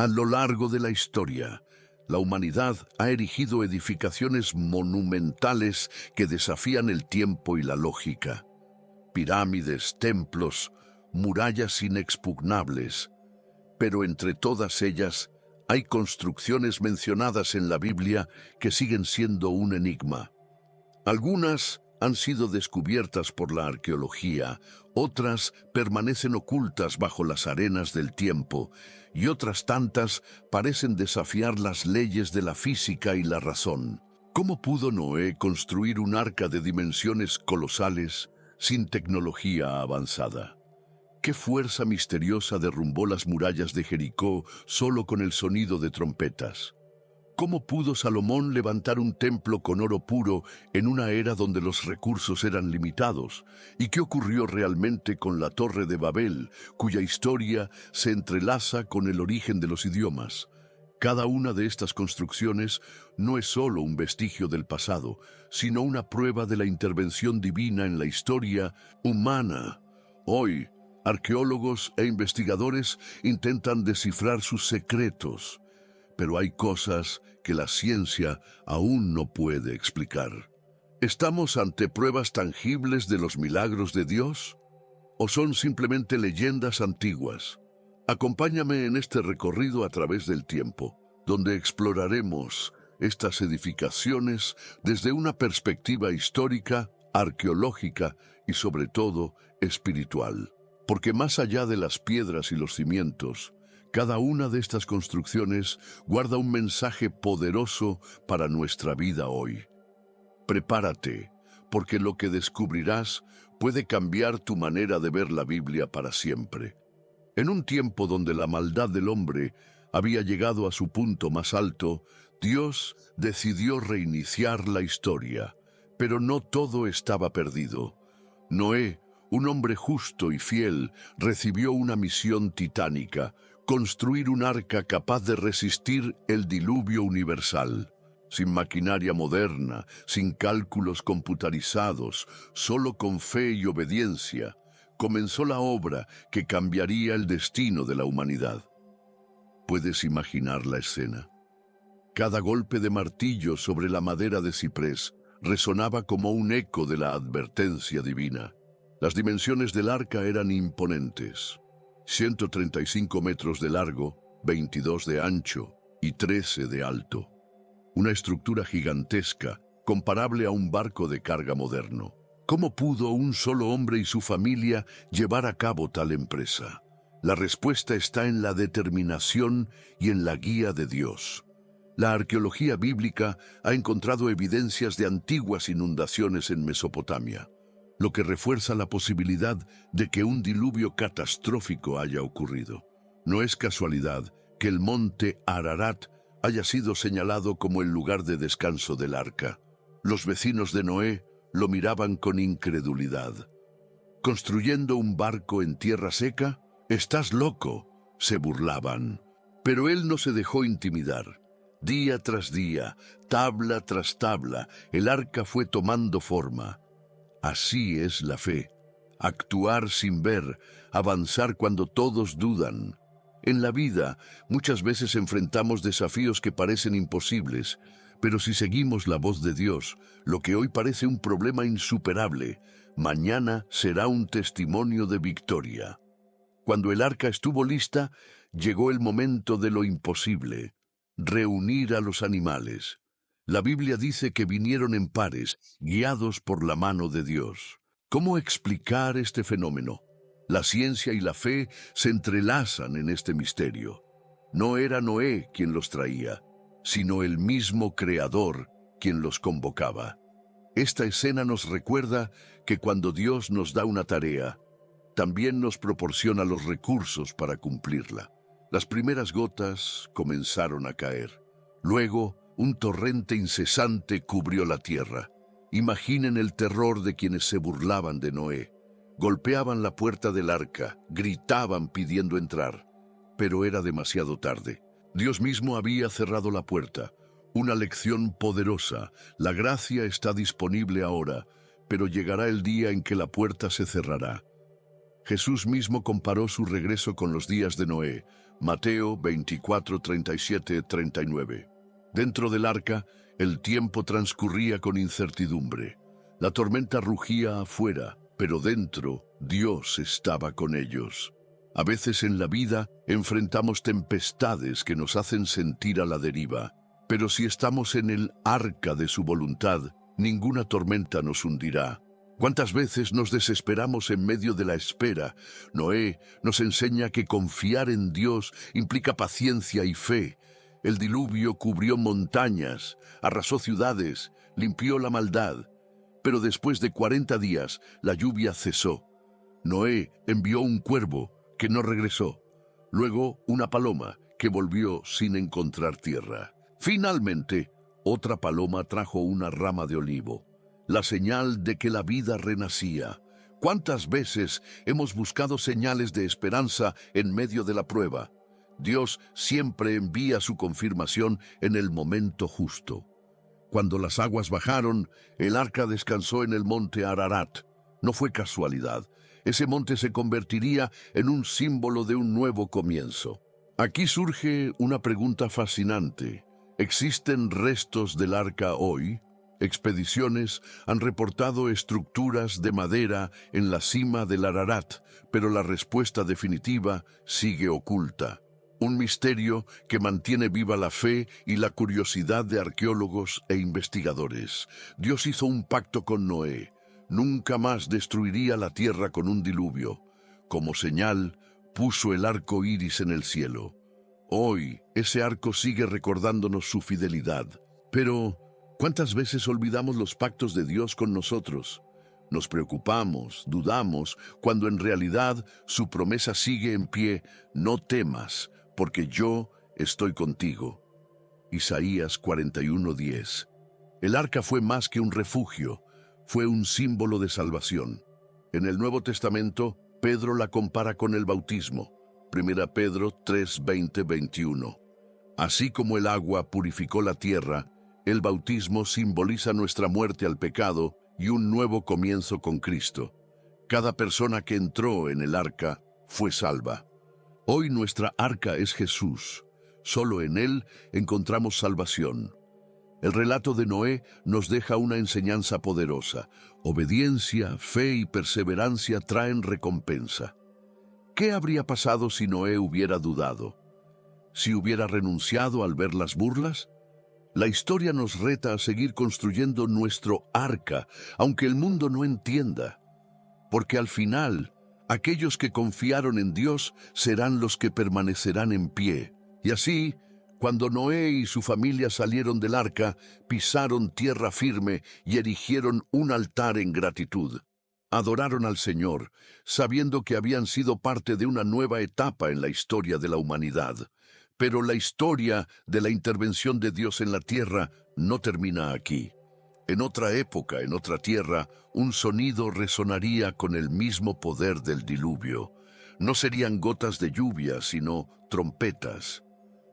A lo largo de la historia, la humanidad ha erigido edificaciones monumentales que desafían el tiempo y la lógica. Pirámides, templos, murallas inexpugnables. Pero entre todas ellas hay construcciones mencionadas en la Biblia que siguen siendo un enigma. Algunas han sido descubiertas por la arqueología, otras permanecen ocultas bajo las arenas del tiempo, y otras tantas parecen desafiar las leyes de la física y la razón. ¿Cómo pudo Noé construir un arca de dimensiones colosales sin tecnología avanzada? ¿Qué fuerza misteriosa derrumbó las murallas de Jericó solo con el sonido de trompetas? ¿Cómo pudo Salomón levantar un templo con oro puro en una era donde los recursos eran limitados? ¿Y qué ocurrió realmente con la Torre de Babel, cuya historia se entrelaza con el origen de los idiomas? Cada una de estas construcciones no es solo un vestigio del pasado, sino una prueba de la intervención divina en la historia humana. Hoy, arqueólogos e investigadores intentan descifrar sus secretos, pero hay cosas que la ciencia aún no puede explicar. ¿Estamos ante pruebas tangibles de los milagros de Dios? ¿O son simplemente leyendas antiguas? Acompáñame en este recorrido a través del tiempo, donde exploraremos estas edificaciones desde una perspectiva histórica, arqueológica y sobre todo espiritual. Porque más allá de las piedras y los cimientos, cada una de estas construcciones guarda un mensaje poderoso para nuestra vida hoy. Prepárate, porque lo que descubrirás puede cambiar tu manera de ver la Biblia para siempre. En un tiempo donde la maldad del hombre había llegado a su punto más alto, Dios decidió reiniciar la historia, pero no todo estaba perdido. Noé, un hombre justo y fiel, recibió una misión titánica: construir un arca capaz de resistir el diluvio universal. Sin maquinaria moderna, sin cálculos computarizados, solo con fe y obediencia, comenzó la obra que cambiaría el destino de la humanidad. ¿Puedes imaginar la escena? Cada golpe de martillo sobre la madera de ciprés resonaba como un eco de la advertencia divina. Las dimensiones del arca eran imponentes: 135 metros de largo, 22 de ancho y 13 de alto. Una estructura gigantesca, comparable a un barco de carga moderno. ¿Cómo pudo un solo hombre y su familia llevar a cabo tal empresa? La respuesta está en la determinación y en la guía de Dios. La arqueología bíblica ha encontrado evidencias de antiguas inundaciones en Mesopotamia, lo que refuerza la posibilidad de que un diluvio catastrófico haya ocurrido. No es casualidad que el monte Ararat haya sido señalado como el lugar de descanso del arca. Los vecinos de Noé lo miraban con incredulidad. ¿Construyendo un barco en tierra seca? ¡Estás loco!, se burlaban. Pero él no se dejó intimidar. Día tras día, tabla tras tabla, el arca fue tomando forma. Así es la fe: actuar sin ver, avanzar cuando todos dudan. En la vida, muchas veces enfrentamos desafíos que parecen imposibles, pero si seguimos la voz de Dios, lo que hoy parece un problema insuperable, mañana será un testimonio de victoria. Cuando el arca estuvo lista, llegó el momento de lo imposible: reunir a los animales. La Biblia dice que vinieron en pares, guiados por la mano de Dios. ¿Cómo explicar este fenómeno? La ciencia y la fe se entrelazan en este misterio. No era Noé quien los traía, sino el mismo Creador quien los convocaba. Esta escena nos recuerda que cuando Dios nos da una tarea, también nos proporciona los recursos para cumplirla. Las primeras gotas comenzaron a caer. Luego, un torrente incesante cubrió la tierra. Imaginen el terror de quienes se burlaban de Noé. Golpeaban la puerta del arca, gritaban pidiendo entrar. Pero era demasiado tarde. Dios mismo había cerrado la puerta. Una lección poderosa: la gracia está disponible ahora, pero llegará el día en que la puerta se cerrará. Jesús mismo comparó su regreso con los días de Noé, Mateo 24, 37, 39. Dentro del arca, el tiempo transcurría con incertidumbre. La tormenta rugía afuera, pero dentro Dios estaba con ellos. A veces en la vida enfrentamos tempestades que nos hacen sentir a la deriva, pero si estamos en el arca de su voluntad, ninguna tormenta nos hundirá. ¿Cuántas veces nos desesperamos en medio de la espera? Noé nos enseña que confiar en Dios implica paciencia y fe. El diluvio cubrió montañas, arrasó ciudades, limpió la maldad. Pero después de 40 días, la lluvia cesó. Noé envió un cuervo que no regresó. Luego una paloma que volvió sin encontrar tierra. Finalmente, otra paloma trajo una rama de olivo, la señal de que la vida renacía. ¿Cuántas veces hemos buscado señales de esperanza en medio de la prueba? Dios siempre envía su confirmación en el momento justo. Cuando las aguas bajaron, el arca descansó en el monte Ararat. No fue casualidad. Ese monte se convertiría en un símbolo de un nuevo comienzo. Aquí surge una pregunta fascinante. ¿Existen restos del arca hoy? Expediciones han reportado estructuras de madera en la cima del Ararat, pero la respuesta definitiva sigue oculta. Un misterio que mantiene viva la fe y la curiosidad de arqueólogos e investigadores. Dios hizo un pacto con Noé. Nunca más destruiría la tierra con un diluvio. Como señal, puso el arco iris en el cielo. Hoy, ese arco sigue recordándonos su fidelidad. Pero, ¿cuántas veces olvidamos los pactos de Dios con nosotros? Nos preocupamos, dudamos, cuando en realidad su promesa sigue en pie. No temas, porque yo estoy contigo. Isaías 41:10. El arca fue más que un refugio, fue un símbolo de salvación. En el Nuevo Testamento, Pedro la compara con el bautismo. 1 Pedro 3:20-21. Así como el agua purificó la tierra, el bautismo simboliza nuestra muerte al pecado y un nuevo comienzo con Cristo. Cada persona que entró en el arca fue salva. Hoy nuestra arca es Jesús. Solo en Él encontramos salvación. El relato de Noé nos deja una enseñanza poderosa. Obediencia, fe y perseverancia traen recompensa. ¿Qué habría pasado si Noé hubiera dudado? ¿Si hubiera renunciado al ver las burlas? La historia nos reta a seguir construyendo nuestro arca, aunque el mundo no entienda. Porque al final, aquellos que confiaron en Dios serán los que permanecerán en pie. Y así, cuando Noé y su familia salieron del arca, pisaron tierra firme y erigieron un altar en gratitud. Adoraron al Señor, sabiendo que habían sido parte de una nueva etapa en la historia de la humanidad. Pero la historia de la intervención de Dios en la tierra no termina aquí. En otra época, en otra tierra, un sonido resonaría con el mismo poder del diluvio. No serían gotas de lluvia, sino trompetas.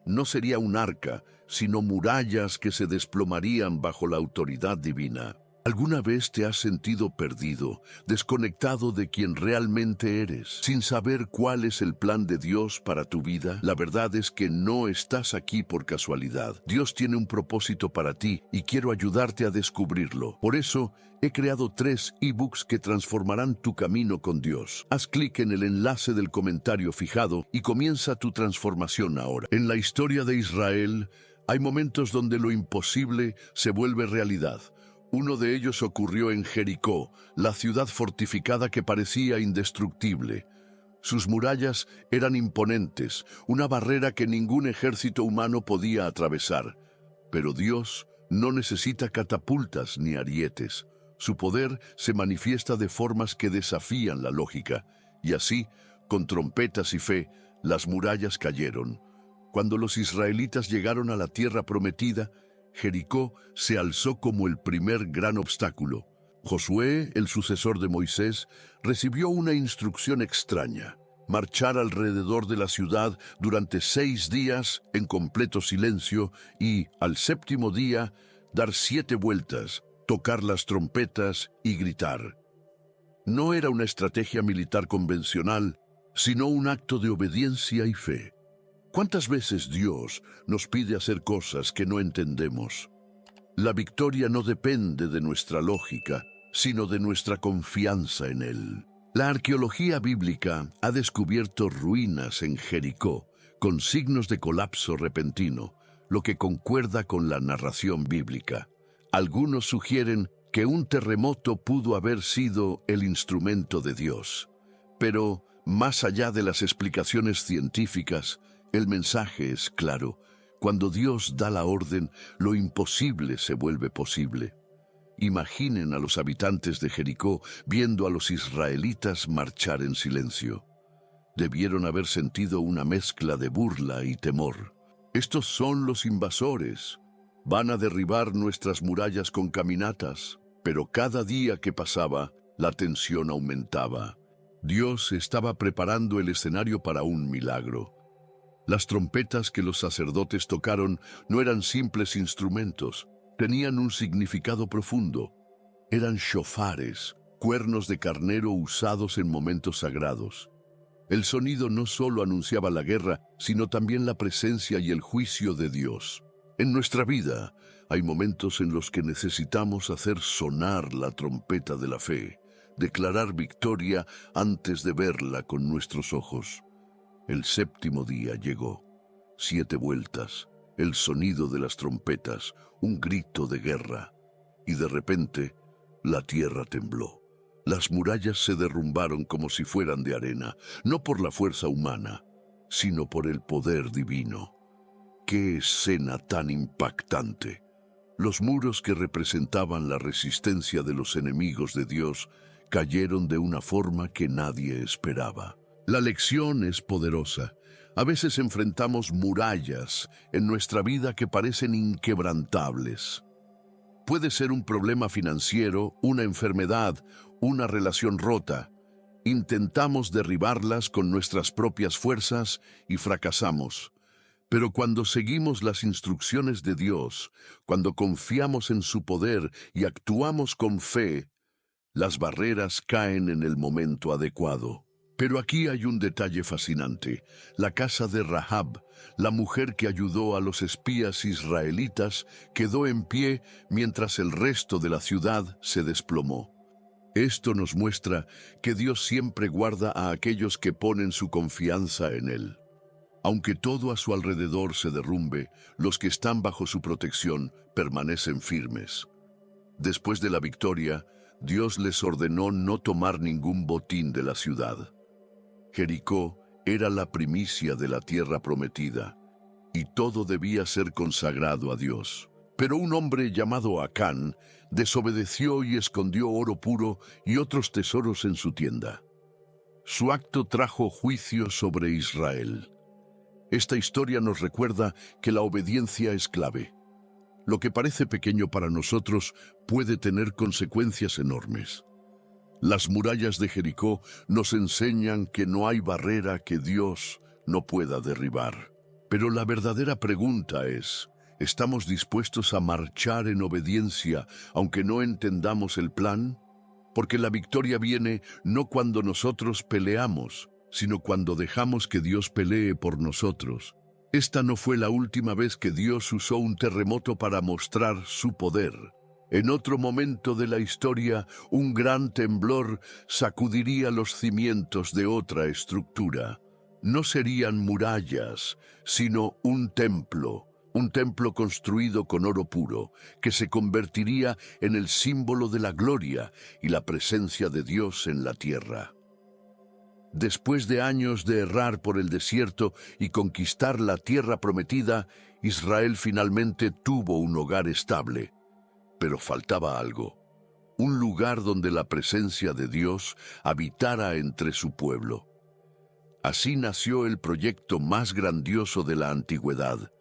No sería un arca, sino murallas que se desplomarían bajo la autoridad divina. ¿Alguna vez te has sentido perdido, desconectado de quien realmente eres, sin saber cuál es el plan de Dios para tu vida? La verdad es que no estás aquí por casualidad. Dios tiene un propósito para ti y quiero ayudarte a descubrirlo. Por eso, he creado 3 ebooks que transformarán tu camino con Dios. Haz clic en el enlace del comentario fijado y comienza tu transformación ahora. En la historia de Israel, hay momentos donde lo imposible se vuelve realidad. Uno de ellos ocurrió en Jericó, la ciudad fortificada que parecía indestructible. Sus murallas eran imponentes, una barrera que ningún ejército humano podía atravesar. Pero Dios no necesita catapultas ni arietes. Su poder se manifiesta de formas que desafían la lógica. Y así, con trompetas y fe, las murallas cayeron. Cuando los israelitas llegaron a la tierra prometida, Jericó se alzó como el primer gran obstáculo. Josué, el sucesor de Moisés, recibió una instrucción extraña: marchar alrededor de la ciudad durante 6 días en completo silencio y, al 7º día, dar 7 vueltas, tocar las trompetas y gritar. No era una estrategia militar convencional, sino un acto de obediencia y fe. ¿Cuántas veces Dios nos pide hacer cosas que no entendemos? La victoria no depende de nuestra lógica, sino de nuestra confianza en Él. La arqueología bíblica ha descubierto ruinas en Jericó, con signos de colapso repentino, lo que concuerda con la narración bíblica. Algunos sugieren que un terremoto pudo haber sido el instrumento de Dios. Pero, más allá de las explicaciones científicas, el mensaje es claro. Cuando Dios da la orden, lo imposible se vuelve posible. Imaginen a los habitantes de Jericó viendo a los israelitas marchar en silencio. Debieron haber sentido una mezcla de burla y temor. Estos son los invasores. Van a derribar nuestras murallas con caminatas. Pero cada día que pasaba, la tensión aumentaba. Dios estaba preparando el escenario para un milagro. Las trompetas que los sacerdotes tocaron no eran simples instrumentos, tenían un significado profundo. Eran shofares, cuernos de carnero usados en momentos sagrados. El sonido no solo anunciaba la guerra, sino también la presencia y el juicio de Dios. En nuestra vida hay momentos en los que necesitamos hacer sonar la trompeta de la fe, declarar victoria antes de verla con nuestros ojos. El séptimo día llegó. 7 vueltas, el sonido de las trompetas, un grito de guerra. Y de repente, la tierra tembló. Las murallas se derrumbaron como si fueran de arena, no por la fuerza humana, sino por el poder divino. ¡Qué escena tan impactante! Los muros que representaban la resistencia de los enemigos de Dios cayeron de una forma que nadie esperaba. La lección es poderosa. A veces enfrentamos murallas en nuestra vida que parecen inquebrantables. Puede ser un problema financiero, una enfermedad, una relación rota. Intentamos derribarlas con nuestras propias fuerzas y fracasamos. Pero cuando seguimos las instrucciones de Dios, cuando confiamos en su poder y actuamos con fe, las barreras caen en el momento adecuado. Pero aquí hay un detalle fascinante. La casa de Rahab, la mujer que ayudó a los espías israelitas, quedó en pie mientras el resto de la ciudad se desplomó. Esto nos muestra que Dios siempre guarda a aquellos que ponen su confianza en Él. Aunque todo a su alrededor se derrumbe, los que están bajo su protección permanecen firmes. Después de la victoria, Dios les ordenó no tomar ningún botín de la ciudad. Jericó era la primicia de la tierra prometida, y todo debía ser consagrado a Dios. Pero un hombre llamado Acán desobedeció y escondió oro puro y otros tesoros en su tienda. Su acto trajo juicio sobre Israel. Esta historia nos recuerda que la obediencia es clave. Lo que parece pequeño para nosotros puede tener consecuencias enormes. Las murallas de Jericó nos enseñan que no hay barrera que Dios no pueda derribar. Pero la verdadera pregunta es, ¿estamos dispuestos a marchar en obediencia aunque no entendamos el plan? Porque la victoria viene no cuando nosotros peleamos, sino cuando dejamos que Dios pelee por nosotros. Esta no fue la última vez que Dios usó un terremoto para mostrar su poder. En otro momento de la historia, un gran temblor sacudiría los cimientos de otra estructura. No serían murallas, sino un templo construido con oro puro, que se convertiría en el símbolo de la gloria y la presencia de Dios en la tierra. Después de años de errar por el desierto y conquistar la tierra prometida, Israel finalmente tuvo un hogar estable. Pero faltaba algo, un lugar donde la presencia de Dios habitara entre su pueblo. Así nació el proyecto más grandioso de la antigüedad,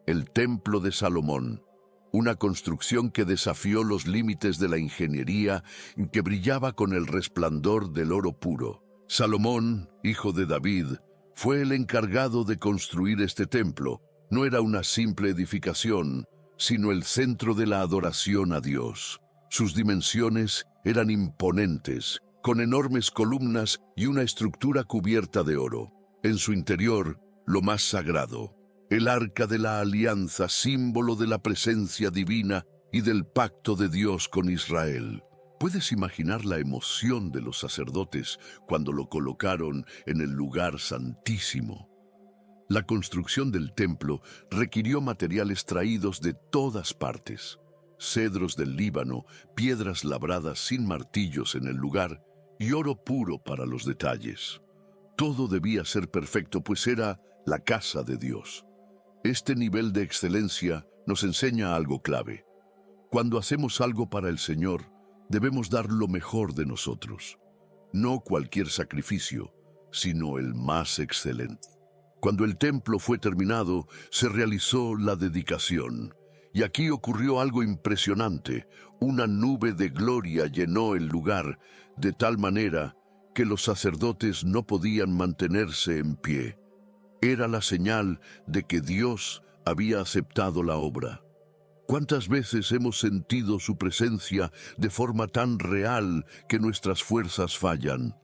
el Templo de Salomón, una construcción que desafió los límites de la ingeniería y que brillaba con el resplandor del oro puro. Salomón, hijo de David, fue el encargado de construir este templo. No era una simple edificación, sino el centro de la adoración a Dios. Sus dimensiones eran imponentes, con enormes columnas y una estructura cubierta de oro. En su interior, lo más sagrado, el arca de la alianza, símbolo de la presencia divina y del pacto de Dios con Israel. ¿Puedes imaginar la emoción de los sacerdotes cuando lo colocaron en el lugar santísimo? La construcción del templo requirió materiales traídos de todas partes: cedros del Líbano, piedras labradas sin martillos en el lugar y oro puro para los detalles. Todo debía ser perfecto, pues era la casa de Dios. Este nivel de excelencia nos enseña algo clave. Cuando hacemos algo para el Señor, debemos dar lo mejor de nosotros. No cualquier sacrificio, sino el más excelente. Cuando el templo fue terminado, se realizó la dedicación. Y aquí ocurrió algo impresionante. Una nube de gloria llenó el lugar, de tal manera que los sacerdotes no podían mantenerse en pie. Era la señal de que Dios había aceptado la obra. ¿Cuántas veces hemos sentido su presencia de forma tan real que nuestras fuerzas fallan?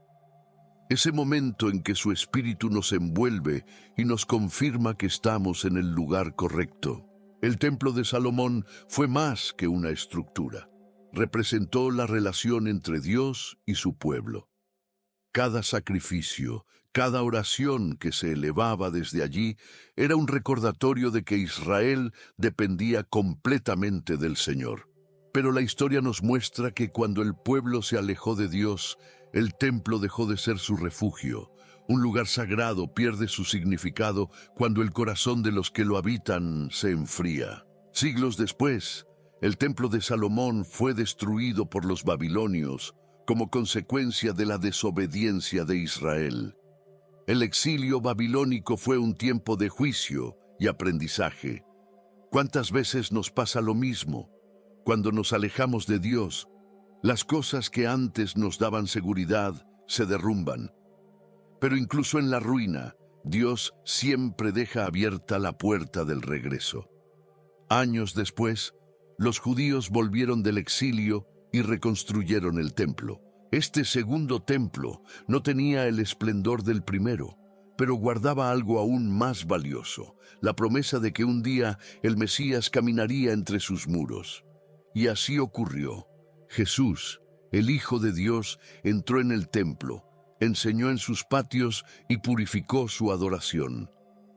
Ese momento en que su espíritu nos envuelve y nos confirma que estamos en el lugar correcto. El templo de Salomón fue más que una estructura. Representó la relación entre Dios y su pueblo. Cada sacrificio, cada oración que se elevaba desde allí era un recordatorio de que Israel dependía completamente del Señor. Pero la historia nos muestra que cuando el pueblo se alejó de Dios, el templo dejó de ser su refugio. Un lugar sagrado pierde su significado cuando el corazón de los que lo habitan se enfría. Siglos después, el templo de Salomón fue destruido por los babilonios como consecuencia de la desobediencia de Israel. El exilio babilónico fue un tiempo de juicio y aprendizaje. ¿Cuántas veces nos pasa lo mismo? Cuando nos alejamos de Dios, las cosas que antes nos daban seguridad se derrumban. Pero incluso en la ruina, Dios siempre deja abierta la puerta del regreso. Años después, los judíos volvieron del exilio y reconstruyeron el templo. Este segundo templo no tenía el esplendor del primero, pero guardaba algo aún más valioso: la promesa de que un día el Mesías caminaría entre sus muros. Y así ocurrió. Jesús, el Hijo de Dios, entró en el templo, enseñó en sus patios y purificó su adoración.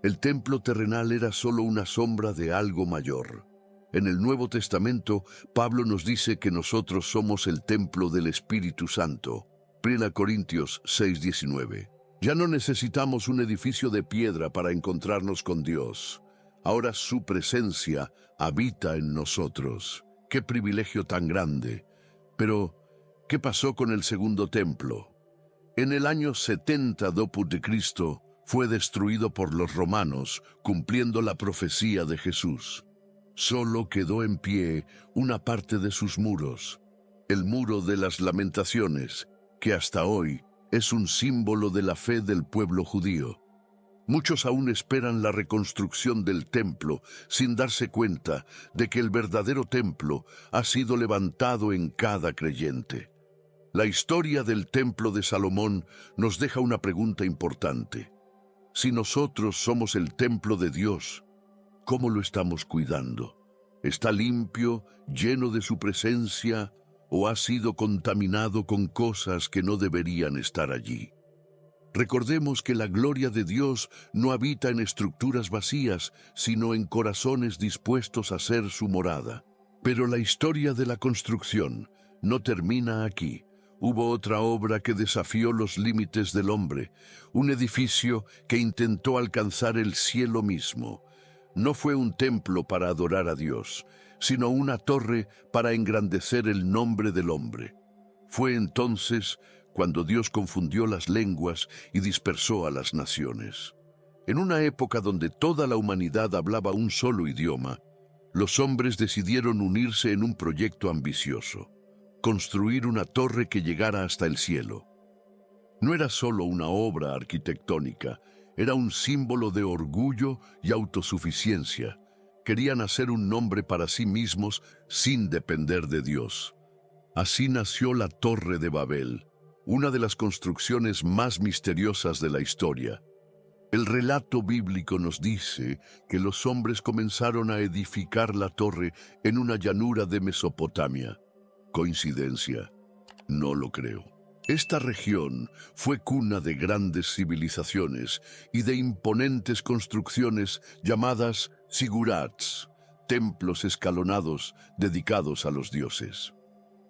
El templo terrenal era solo una sombra de algo mayor. En el Nuevo Testamento, Pablo nos dice que nosotros somos el templo del Espíritu Santo. 1 Corintios 6:19. Ya no necesitamos un edificio de piedra para encontrarnos con Dios. Ahora su presencia habita en nosotros. ¡Qué privilegio tan grande! Pero, ¿qué pasó con el segundo templo? En el año 70 d.C. fue destruido por los romanos, cumpliendo la profecía de Jesús. Solo quedó en pie una parte de sus muros, el muro de las lamentaciones, que hasta hoy es un símbolo de la fe del pueblo judío. Muchos aún esperan la reconstrucción del templo sin darse cuenta de que el verdadero templo ha sido levantado en cada creyente. La historia del templo de Salomón nos deja una pregunta importante. Si nosotros somos el templo de Dios, ¿cómo lo estamos cuidando? ¿Está limpio, lleno de su presencia, o ha sido contaminado con cosas que no deberían estar allí? Recordemos que la gloria de Dios no habita en estructuras vacías, sino en corazones dispuestos a ser su morada. Pero la historia de la construcción no termina aquí. Hubo otra obra que desafió los límites del hombre, un edificio que intentó alcanzar el cielo mismo. No fue un templo para adorar a Dios, sino una torre para engrandecer el nombre del hombre. Fue entonces cuando Dios confundió las lenguas y dispersó a las naciones. En una época donde toda la humanidad hablaba un solo idioma, los hombres decidieron unirse en un proyecto ambicioso: construir una torre que llegara hasta el cielo. No era solo una obra arquitectónica, era un símbolo de orgullo y autosuficiencia. Querían hacer un nombre para sí mismos sin depender de Dios. Así nació la Torre de Babel, una de las construcciones más misteriosas de la historia. El relato bíblico nos dice que los hombres comenzaron a edificar la torre en una llanura de Mesopotamia. ¿Coincidencia? No lo creo. Esta región fue cuna de grandes civilizaciones y de imponentes construcciones llamadas zigurats, templos escalonados dedicados a los dioses.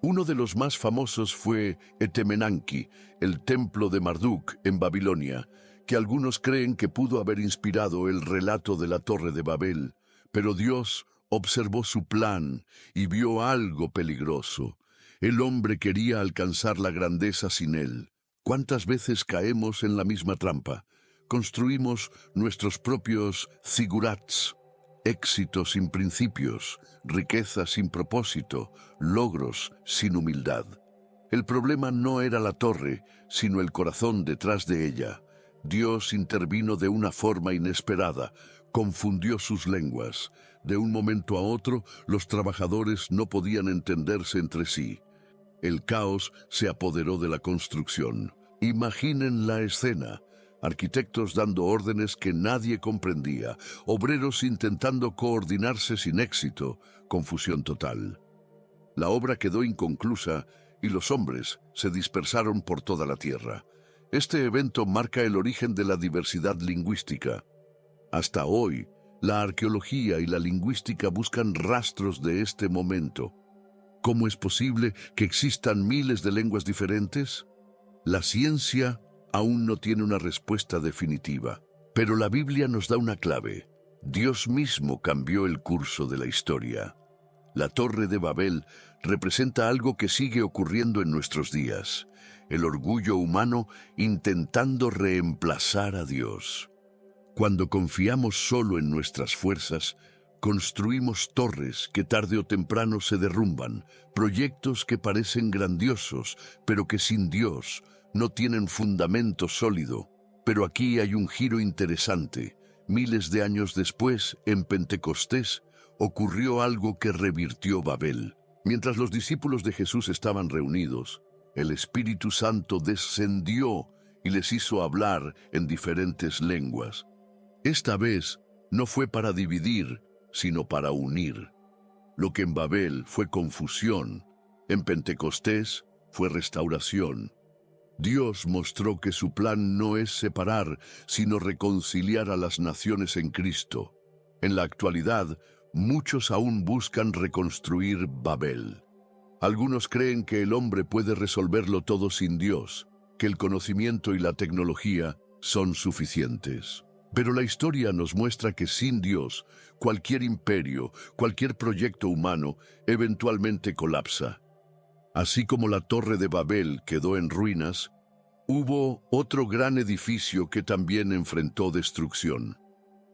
Uno de los más famosos fue Etemenanki, el templo de Marduk en Babilonia, que algunos creen que pudo haber inspirado el relato de la Torre de Babel, pero Dios observó su plan y vio algo peligroso. El hombre quería alcanzar la grandeza sin él. ¿Cuántas veces caemos en la misma trampa? Construimos nuestros propios zigurats, éxito sin principios, riqueza sin propósito, logros sin humildad. El problema no era la torre, sino el corazón detrás de ella. Dios intervino de una forma inesperada, confundió sus lenguas. De un momento a otro, los trabajadores no podían entenderse entre sí. El caos se apoderó de la construcción. Imaginen la escena. Arquitectos dando órdenes que nadie comprendía, obreros intentando coordinarse sin éxito, confusión total. La obra quedó inconclusa y los hombres se dispersaron por toda la tierra. Este evento marca el origen de la diversidad lingüística. Hasta hoy, la arqueología y la lingüística buscan rastros de este momento. ¿Cómo es posible que existan miles de lenguas diferentes? La ciencia aún no tiene una respuesta definitiva, pero la Biblia nos da una clave. Dios mismo cambió el curso de la historia. La Torre de Babel representa algo que sigue ocurriendo en nuestros días: el orgullo humano intentando reemplazar a Dios. Cuando confiamos solo en nuestras fuerzas, construimos torres que tarde o temprano se derrumban, proyectos que parecen grandiosos, pero que sin Dios no tienen fundamento sólido. Pero aquí hay un giro interesante. Miles de años después, en Pentecostés, ocurrió algo que revirtió Babel. Mientras los discípulos de Jesús estaban reunidos, el Espíritu Santo descendió y les hizo hablar en diferentes lenguas. Esta vez no fue para dividir, sino para unir. Lo que en Babel fue confusión, en Pentecostés fue restauración. Dios mostró que su plan no es separar, sino reconciliar a las naciones en Cristo. En la actualidad, muchos aún buscan reconstruir Babel. Algunos creen que el hombre puede resolverlo todo sin Dios, que el conocimiento y la tecnología son suficientes. Pero la historia nos muestra que sin Dios, cualquier imperio, cualquier proyecto humano, eventualmente colapsa. Así como la Torre de Babel quedó en ruinas, hubo otro gran edificio que también enfrentó destrucción.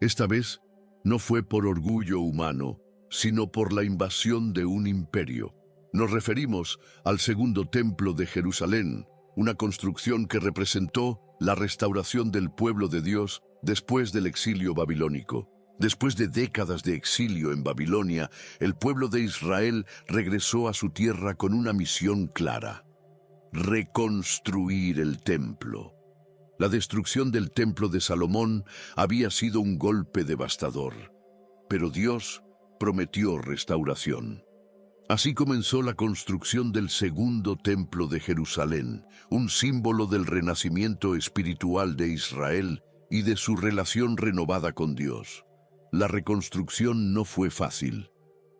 Esta vez no fue por orgullo humano, sino por la invasión de un imperio. Nos referimos al Segundo Templo de Jerusalén, una construcción que representó la restauración del pueblo de Dios después del exilio babilónico. Después de décadas de exilio en Babilonia, el pueblo de Israel regresó a su tierra con una misión clara: reconstruir el templo. La destrucción del templo de Salomón había sido un golpe devastador, pero Dios prometió restauración. Así comenzó la construcción del Segundo Templo de Jerusalén, un símbolo del renacimiento espiritual de Israel y de su relación renovada con Dios. La reconstrucción no fue fácil.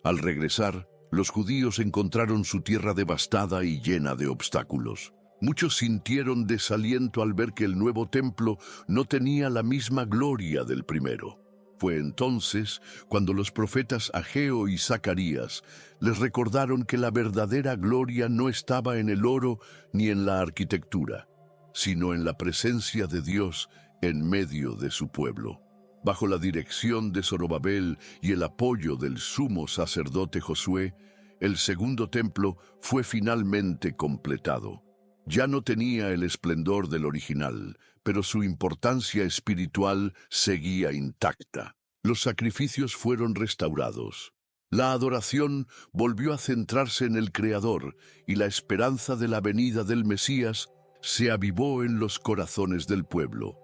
Al regresar, los judíos encontraron su tierra devastada y llena de obstáculos. Muchos sintieron desaliento al ver que el nuevo templo no tenía la misma gloria del primero. Fue entonces cuando los profetas Ageo y Zacarías les recordaron que la verdadera gloria no estaba en el oro ni en la arquitectura, sino en la presencia de Dios en medio de su pueblo. Bajo la dirección de Zorobabel y el apoyo del sumo sacerdote Josué, el segundo templo fue finalmente completado. Ya no tenía el esplendor del original, pero su importancia espiritual seguía intacta. Los sacrificios fueron restaurados. La adoración volvió a centrarse en el Creador y la esperanza de la venida del Mesías se avivó en los corazones del pueblo.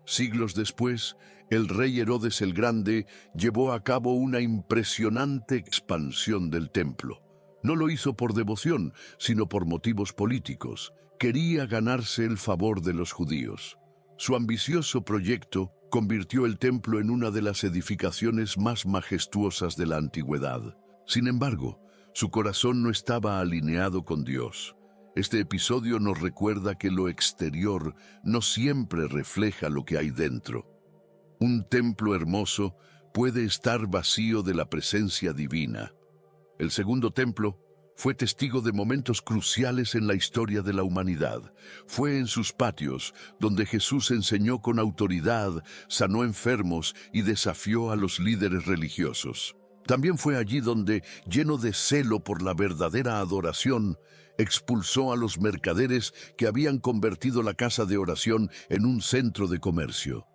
Siglos después, el rey Herodes el Grande llevó a cabo una impresionante expansión del templo. No lo hizo por devoción, sino por motivos políticos. Quería ganarse el favor de los judíos. Su ambicioso proyecto convirtió el templo en una de las edificaciones más majestuosas de la antigüedad. Sin embargo, su corazón no estaba alineado con Dios. Este episodio nos recuerda que lo exterior no siempre refleja lo que hay dentro. Un templo hermoso puede estar vacío de la presencia divina. El segundo templo fue testigo de momentos cruciales en la historia de la humanidad. Fue en sus patios donde Jesús enseñó con autoridad, sanó enfermos y desafió a los líderes religiosos. También fue allí donde, lleno de celo por la verdadera adoración, expulsó a los mercaderes que habían convertido la casa de oración en un centro de comercio.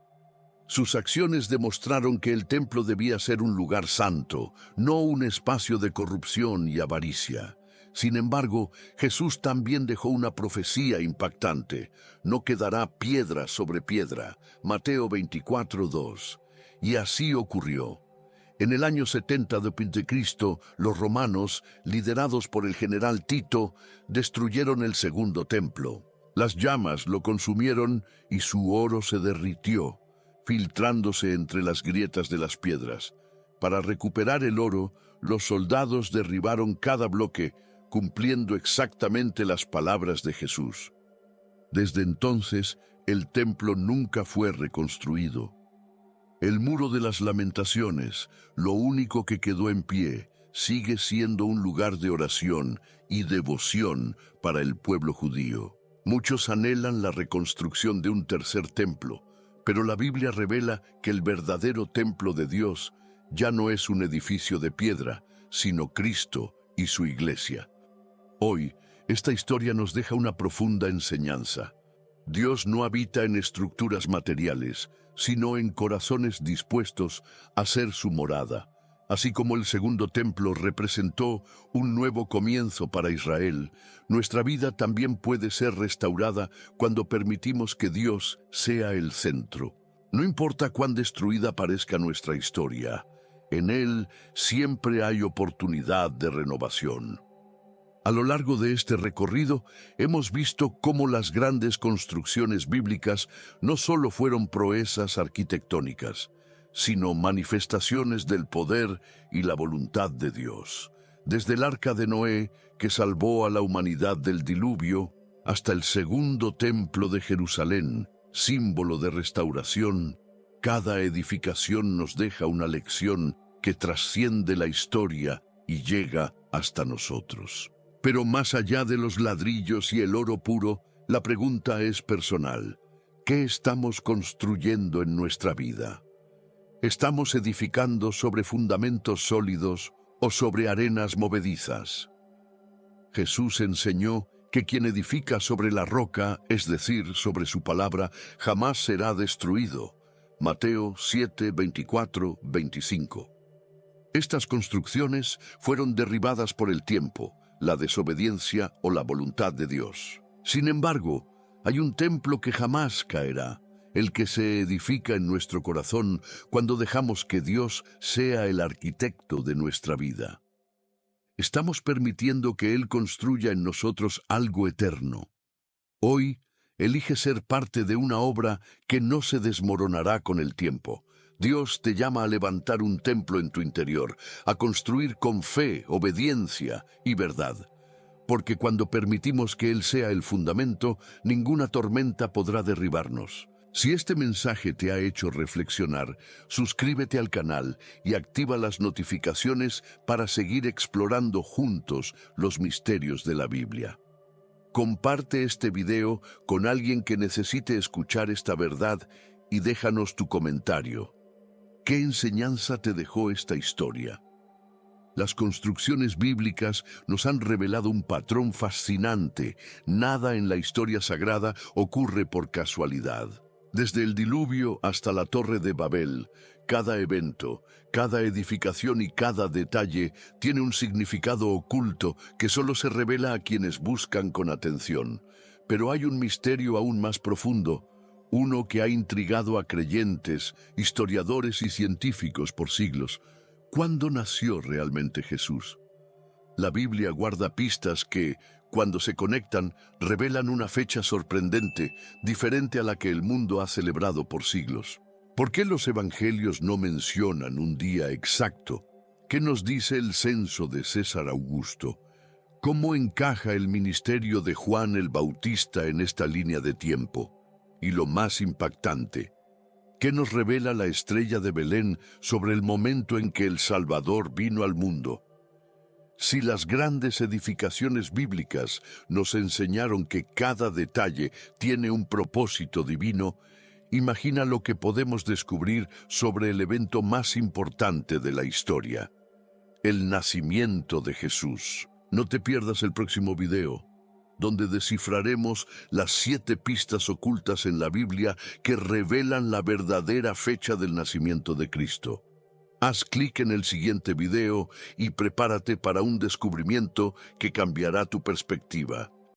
Sus acciones demostraron que el templo debía ser un lugar santo, no un espacio de corrupción y avaricia. Sin embargo, Jesús también dejó una profecía impactante. No quedará piedra sobre piedra. Mateo 24:2. Y así ocurrió. En el año 70 de Cristo, los romanos, liderados por el general Tito, destruyeron el segundo templo. Las llamas lo consumieron y su oro se derritió, filtrándose entre las grietas de las piedras. Para recuperar el oro, los soldados derribaron cada bloque, cumpliendo exactamente las palabras de Jesús. Desde entonces, el templo nunca fue reconstruido. El muro de las lamentaciones, lo único que quedó en pie, sigue siendo un lugar de oración y devoción para el pueblo judío. Muchos anhelan la reconstrucción de un tercer templo, pero la Biblia revela que el verdadero templo de Dios ya no es un edificio de piedra, sino Cristo y su iglesia. Hoy, esta historia nos deja una profunda enseñanza. Dios no habita en estructuras materiales, sino en corazones dispuestos a ser su morada. Así como el segundo templo representó un nuevo comienzo para Israel, nuestra vida también puede ser restaurada cuando permitimos que Dios sea el centro. No importa cuán destruida parezca nuestra historia, en Él siempre hay oportunidad de renovación. A lo largo de este recorrido, hemos visto cómo las grandes construcciones bíblicas no solo fueron proezas arquitectónicas, sino manifestaciones del poder y la voluntad de Dios. Desde el arca de Noé, que salvó a la humanidad del diluvio, hasta el segundo templo de Jerusalén, símbolo de restauración, cada edificación nos deja una lección que trasciende la historia y llega hasta nosotros. Pero más allá de los ladrillos y el oro puro, la pregunta es personal. ¿Qué estamos construyendo en nuestra vida? ¿Estamos edificando sobre fundamentos sólidos o sobre arenas movedizas? Jesús enseñó que quien edifica sobre la roca, es decir, sobre su palabra, jamás será destruido. Mateo 7, 24, 25. Estas construcciones fueron derribadas por el tiempo, la desobediencia o la voluntad de Dios. Sin embargo, hay un templo que jamás caerá, el que se edifica en nuestro corazón cuando dejamos que Dios sea el arquitecto de nuestra vida. Estamos permitiendo que Él construya en nosotros algo eterno. Hoy, elige ser parte de una obra que no se desmoronará con el tiempo. Dios te llama a levantar un templo en tu interior, a construir con fe, obediencia y verdad. Porque cuando permitimos que Él sea el fundamento, ninguna tormenta podrá derribarnos. Si este mensaje te ha hecho reflexionar, suscríbete al canal y activa las notificaciones para seguir explorando juntos los misterios de la Biblia. Comparte este video con alguien que necesite escuchar esta verdad y déjanos tu comentario. ¿Qué enseñanza te dejó esta historia? Las construcciones bíblicas nos han revelado un patrón fascinante. Nada en la historia sagrada ocurre por casualidad. Desde el diluvio hasta la Torre de Babel, cada evento, cada edificación y cada detalle tiene un significado oculto que solo se revela a quienes buscan con atención. Pero hay un misterio aún más profundo, uno que ha intrigado a creyentes, historiadores y científicos por siglos. ¿Cuándo nació realmente Jesús? La Biblia guarda pistas que, cuando se conectan, revelan una fecha sorprendente, diferente a la que el mundo ha celebrado por siglos. ¿Por qué los evangelios no mencionan un día exacto? ¿Qué nos dice el censo de César Augusto? ¿Cómo encaja el ministerio de Juan el Bautista en esta línea de tiempo? Y lo más impactante, ¿qué nos revela la estrella de Belén sobre el momento en que el Salvador vino al mundo? Si las grandes edificaciones bíblicas nos enseñaron que cada detalle tiene un propósito divino, imagina lo que podemos descubrir sobre el evento más importante de la historia, el nacimiento de Jesús. No te pierdas el próximo video, donde descifraremos las 7 pistas ocultas en la Biblia que revelan la verdadera fecha del nacimiento de Cristo. Haz clic en el siguiente video y prepárate para un descubrimiento que cambiará tu perspectiva.